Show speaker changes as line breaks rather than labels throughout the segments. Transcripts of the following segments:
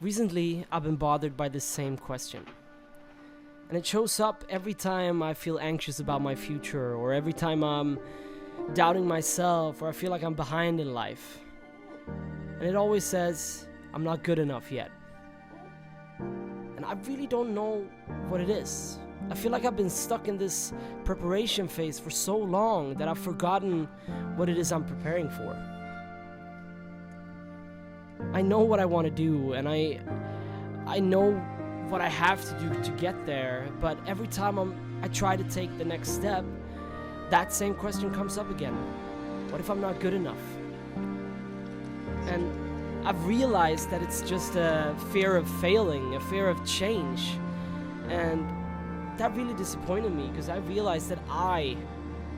Recently, I've been bothered by this same question. And it shows up every time I feel anxious about my future, or every time I'm doubting myself, or I feel like I'm behind in life. And it always says, I'm not good enough yet. And I really don't know what it is. I feel like I've been stuck in this preparation phase for so long that I've forgotten what it is I'm preparing for. I know what I want to do, and I know what I have to do to get there, but every time I try to take the next step, that same question comes up again. What if I'm not good enough? And I've realized that it's just a fear of failing, a fear of change, and that really disappointed me because I realized that I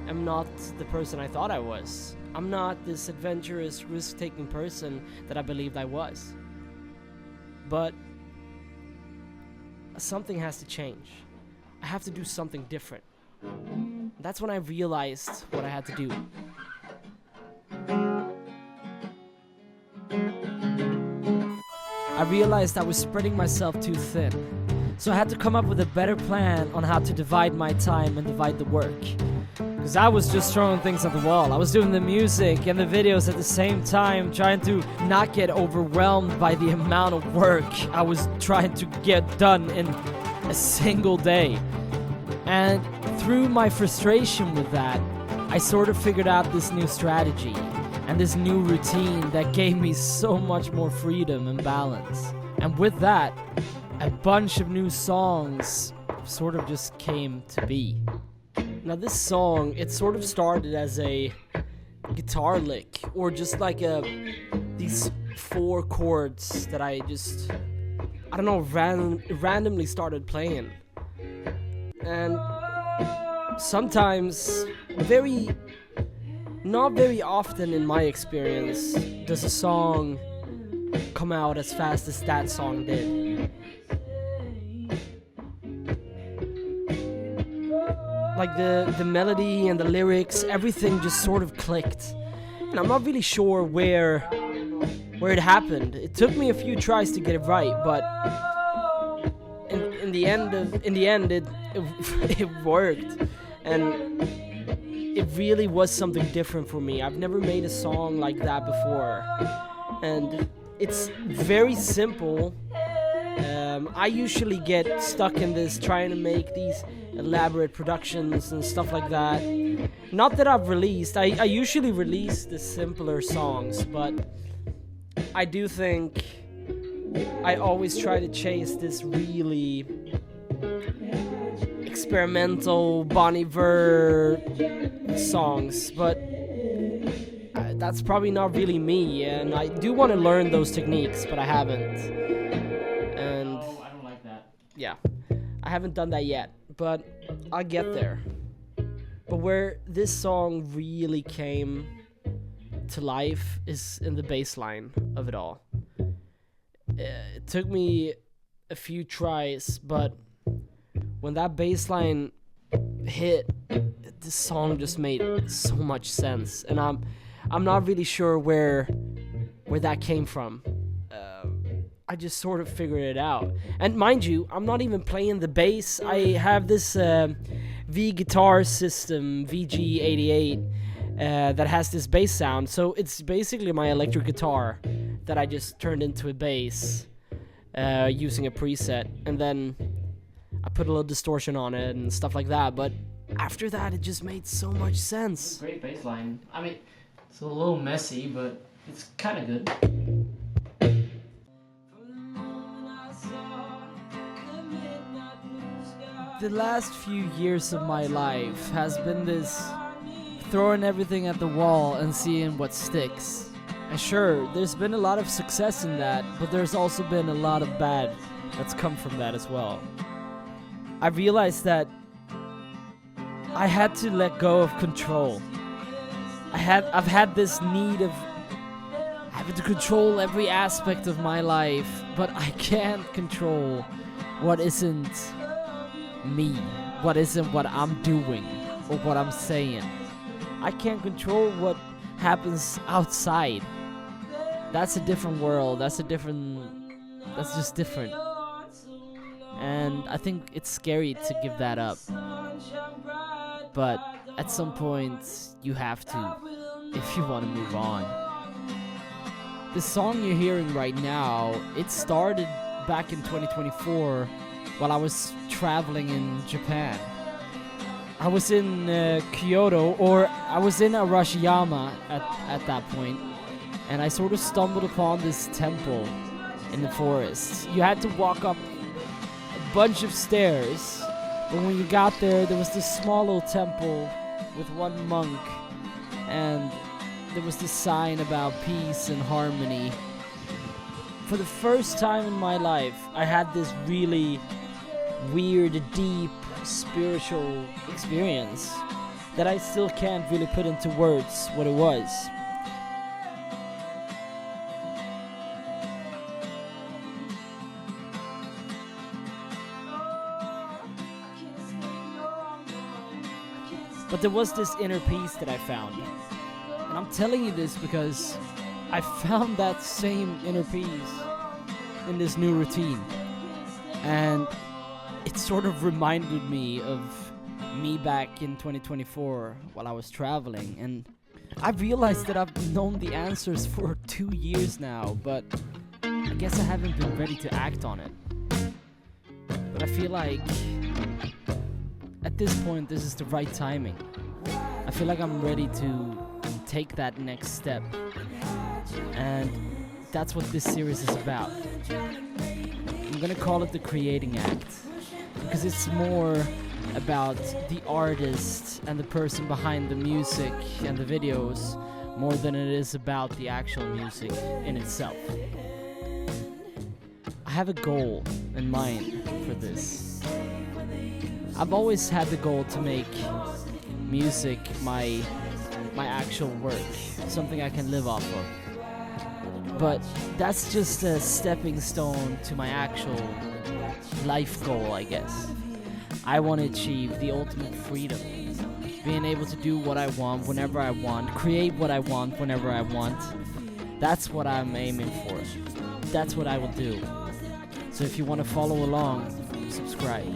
am not the person I thought I was. I'm not this adventurous, risk-taking person that I believed I was. But something has to change. I have to do something different. That's when I realized what I had to do. I realized I was spreading myself too thin. So I had to come up with a better plan on how to divide my time and divide the work. Because I was just throwing things at the wall. I was doing the music and the videos at the same time, trying to not get overwhelmed by the amount of work I was trying to get done in a single day. And through my frustration with that, I sort of figured out this new strategy and this new routine that gave me so much more freedom and balance. And with that, a bunch of new songs sort of just came to be. Now this song, it sort of started as a guitar lick, or just like these 4 chords that I don't know, randomly started playing. And sometimes, not very often in my experience, does a song come out as fast as that song did. Like the melody and the lyrics, everything just sort of clicked. And I'm not really sure where it happened. It took me a few tries to get it right, but in the end it worked. And it really was something different for me. I've never made a song like that before. And it's very simple. I usually get stuck in this trying to make these elaborate productions and stuff like that. Not that I've released. I usually release the simpler songs, but I do think I always try to chase this really experimental Bon Iver songs, but that's probably not really me, and I do want to learn those techniques, but I haven't. And
I don't like that.
yeah, I haven't done that yet, but I'll get there. But where this song really came to life is in the bass line of it all. It took me a few tries, but when that bass line hit, this song just made so much sense, and I'm not really sure where that came from. I just sort of figured it out. And mind you, I'm not even playing the bass. I have this V guitar system, VG88, that has this bass sound. So it's basically my electric guitar that I just turned into a bass using a preset. And then I put a little distortion on it and stuff like that. But after that, it just made so much sense.
Great bass line. I mean, it's a little messy, but it's kind of good.
The last few years of my life has been this throwing everything at the wall and seeing what sticks. And sure, there's been a lot of success in that, but there's also been a lot of bad that's come from that as well. I realized that I had to let go of control. I've had this need of having to control every aspect of my life, but I can't control what isn't me, what isn't what I'm doing or what I'm saying. I can't control what happens outside. That's a different world. That's a different That's just different. And I think it's scary to give that up. But at some point, you have to if you want to move on. The song you're hearing right now, it started back in 2024 while I was traveling in Japan. I was in Kyoto, or I was in Arashiyama at that point, and I sort of stumbled upon this temple in the forest. You had to walk up a bunch of stairs, but when you got there, there was this small little temple with one monk, and there was this sign about peace and harmony. For the first time in my life, I had this really weird, deep, spiritual experience that I still can't really put into words what it was. But there was this inner peace that I found. And I'm telling you this because I found that same inner peace in this new routine. And it sort of reminded me of me back in 2024 while I was traveling. And I realized that I've known the answers for 2 years now, but I guess I haven't been ready to act on it. But I feel like at this point, this is the right timing. I feel like I'm ready to take that next step. And that's what this series is about. I'm gonna call it the creating act, because it's more about the artist and the person behind the music and the videos more than it is about the actual music in itself. I have a goal in mind for this. I've always had the goal to make music my actual work, something I can live off of. But that's just a stepping stone to my actual life goal, I guess. I want to achieve the ultimate freedom, being able to do what I want whenever I want, create what I want whenever I want. That's what I'm aiming for. That's what I will do. So if you want to follow along, subscribe.